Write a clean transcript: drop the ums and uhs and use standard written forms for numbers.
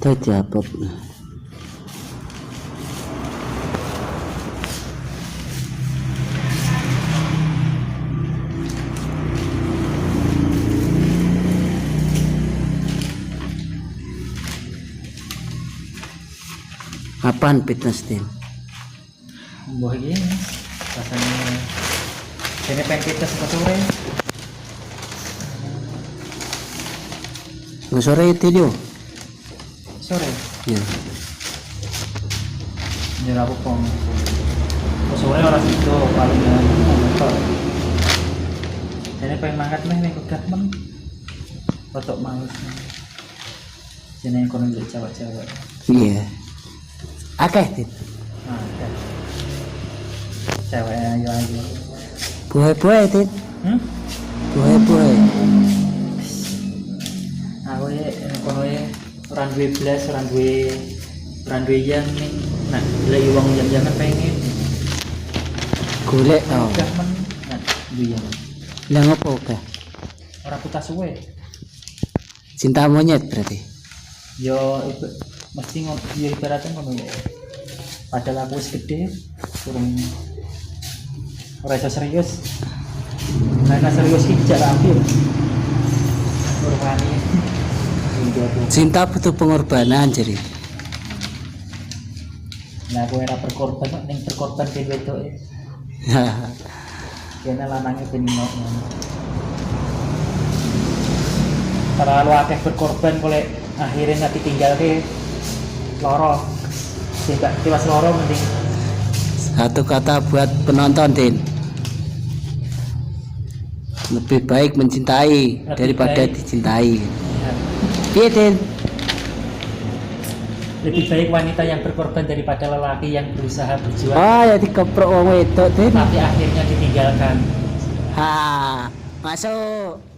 Terjawab. Apaan fitness team? Mbah iki rasanya ini pengen kita sore. Nggak sore itu dia. Sore. Ya. Ini aku pong. Sore orang itu paling motor. Ini pengen mangkat nih government. Foto males. Jadi ekonomi cewek-cewek. Iya. Akeh tin. Nah, oke. Cewek ayo. Buah-buah tin. Buah-buah. Aku ya kono ya runway belas runway yang nih nah lagi uang jam-jaman pengen Golek tau. government nah dia Lah ngopo kah? orang kuta suwe Cinta monyet berarti. yo mesti yo ibaratnya ngono ya padahal aku wis gede kurang ora iso serius karena serius iki jarak ambil kurang Cinta butuh pengorbanan jadi. nah aku era berkorban kok ning berkorban ben wedok ya kena lanangnya ben terlalu akeh berkorban boleh akhirnya nanti tinggal ke loro tidak tiwas loro mending Satu kata buat penonton tin. Lebih baik mencintai daripada baik. dicintai. ya, Iya tin. lebih baik wanita yang berkorban daripada lelaki yang berusaha berjuang Ya dikeprok wong wedok tin. tapi akhirnya ditinggalkan Ha, masuk.